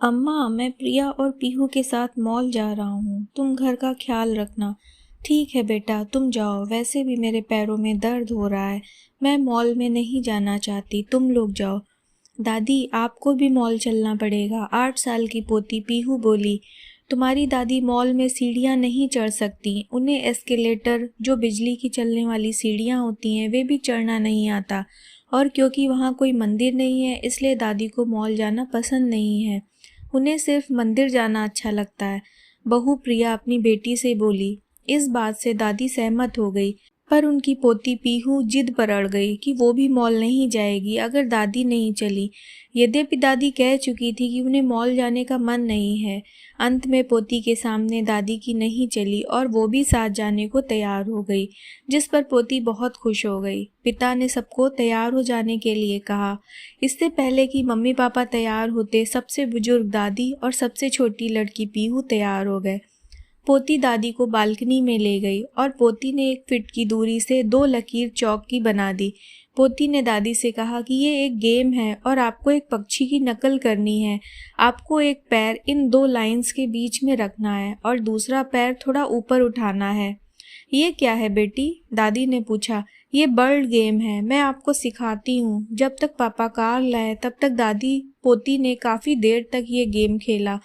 अम्मा, मैं प्रिया और पीहू के साथ मॉल जा रहा हूँ। तुम घर का ख्याल रखना। ठीक है बेटा, तुम जाओ। वैसे भी मेरे पैरों में दर्द हो रहा है। मैं मॉल में नहीं जाना चाहती, तुम लोग जाओ। दादी, आपको भी मॉल चलना पड़ेगा, 8 साल की पोती पीहू बोली। तुम्हारी दादी मॉल में सीढ़ियाँ नहीं चढ़ सकती। उन्हें एस्केलेटर, जो बिजली की चलने वाली सीढ़ियाँ होती हैं, वे भी चढ़ना नहीं आता। और क्योंकि वहाँ कोई मंदिर नहीं है, इसलिए दादी को मॉल जाना पसंद नहीं है। उन्हें सिर्फ मंदिर जाना अच्छा लगता है। बहू प्रिया अपनी बेटी से बोली। इस बात से दादी सहमत हो गई, पर उनकी पोती पीहू जिद पर अड़ गई कि वो भी मॉल नहीं जाएगी अगर दादी नहीं चली। यद्यपि दादी कह चुकी थी कि उन्हें मॉल जाने का मन नहीं है, अंत में पोती के सामने दादी की नहीं चली और वो भी साथ जाने को तैयार हो गई, जिस पर पोती बहुत खुश हो गई। पिता ने सबको तैयार हो जाने के लिए कहा। इससे पहले कि मम्मी पापा तैयार होते, सबसे बुजुर्ग दादी और सबसे छोटी लड़की पीहू तैयार हो गए। पोती दादी को बालकनी में ले गई और पोती ने 1 फीट की दूरी से 2 लकीर चौक की बना दी। पोती ने दादी से कहा कि ये एक गेम है और आपको एक पक्षी की नकल करनी है। आपको एक पैर इन 2 लाइंस के बीच में रखना है और दूसरा पैर थोड़ा ऊपर उठाना है। ये क्या है बेटी? दादी ने पूछा। ये बर्ड गेम है, मैं आपको सिखाती हूँ। जब तक पापा कार लाए तब तक दादी पोती ने काफ़ी देर तक ये गेम खेला।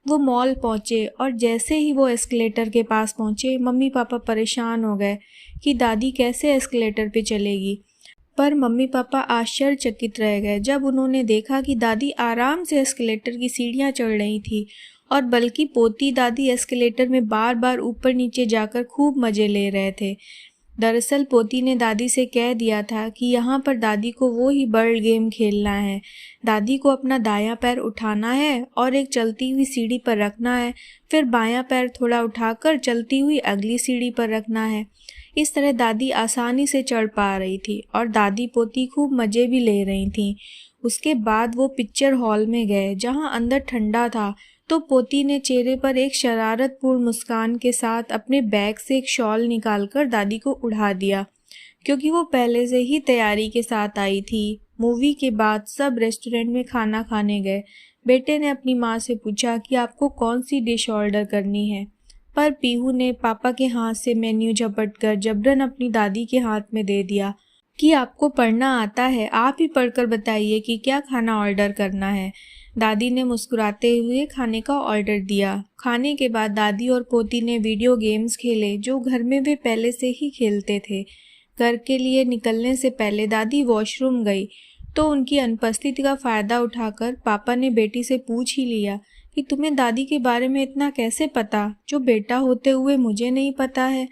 वो मॉल पहुँचे और जैसे ही वो एस्केलेटर के पास पहुँचे, मम्मी पापा परेशान हो गए कि दादी कैसे एस्केलेटर पे चलेगी। पर मम्मी पापा आश्चर्यचकित रह गए जब उन्होंने देखा कि दादी आराम से एस्केलेटर की सीढ़ियाँ चढ़ रही थी, और बल्कि पोती दादी एस्केलेटर में बार बार ऊपर नीचे जाकर खूब मज़े ले रहे थे। दरअसल पोती ने दादी से कह दिया था कि यहाँ पर दादी को वो ही बर्ड गेम खेलना है। दादी को अपना दायां पैर उठाना है और एक चलती हुई सीढ़ी पर रखना है, फिर बायां पैर थोड़ा उठाकर चलती हुई अगली सीढ़ी पर रखना है। इस तरह दादी आसानी से चढ़ पा रही थी और दादी पोती खूब मज़े भी ले रही थीं। उसके बाद वो पिक्चर हॉल में गए, जहाँ अंदर ठंडा था, तो पोती ने चेहरे पर एक शरारतपूर्ण मुस्कान के साथ अपने बैग से एक शॉल निकालकर दादी को उड़ा दिया, क्योंकि वो पहले से ही तैयारी के साथ आई थी। मूवी के बाद सब रेस्टोरेंट में खाना खाने गए। बेटे ने अपनी माँ से पूछा कि आपको कौन सी डिश ऑर्डर करनी है, पर पीहू ने पापा के हाथ से मेन्यू झपटकर जबरन अपनी दादी के हाथ में दे दिया कि आपको पढ़ना आता है, आप ही पढ़कर बताइए कि क्या खाना ऑर्डर करना है। दादी ने मुस्कुराते हुए खाने का ऑर्डर दिया। खाने के बाद दादी और पोती ने वीडियो गेम्स खेले, जो घर में वे पहले से ही खेलते थे। घर के लिए निकलने से पहले दादी वॉशरूम गई, तो उनकी अनुपस्थिति का फ़ायदा उठाकर पापा ने बेटी से पूछ ही लिया कि तुम्हें दादी के बारे में इतना कैसे पता, जो बेटा होते हुए मुझे नहीं पता है।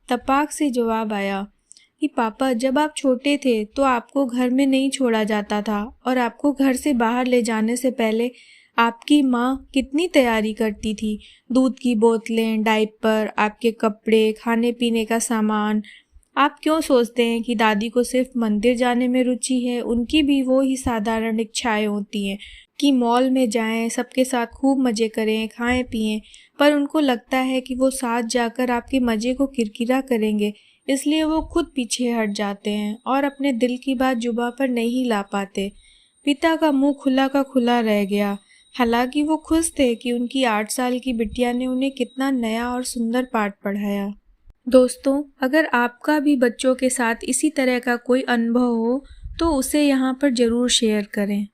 तपाक से जवाब आया कि पापा, जब आप छोटे थे तो आपको घर में नहीं छोड़ा जाता था और आपको घर से बाहर ले जाने से पहले आपकी माँ कितनी तैयारी करती थी। दूध की बोतलें, डायपर, आपके कपड़े, खाने पीने का सामान। आप क्यों सोचते हैं कि दादी को सिर्फ मंदिर जाने में रुचि है? उनकी भी वो ही साधारण इच्छाएं होती हैं कि मॉल में जाएं, सबके साथ खूब मज़े करें, खाएं पिएं, पर उनको लगता है कि वो साथ जाकर आपके मज़े को किरकिरा करेंगे, इसलिए वो खुद पीछे हट जाते हैं और अपने दिल की बात जुबां पर नहीं ला पाते। पिता का मुंह खुला का खुला रह गया। हालांकि वो खुश थे कि उनकी 8 साल की बिटिया ने उन्हें कितना नया और सुंदर पाठ पढ़ाया। दोस्तों, अगर आपका भी बच्चों के साथ इसी तरह का कोई अनुभव हो तो उसे यहाँ पर ज़रूर शेयर करें।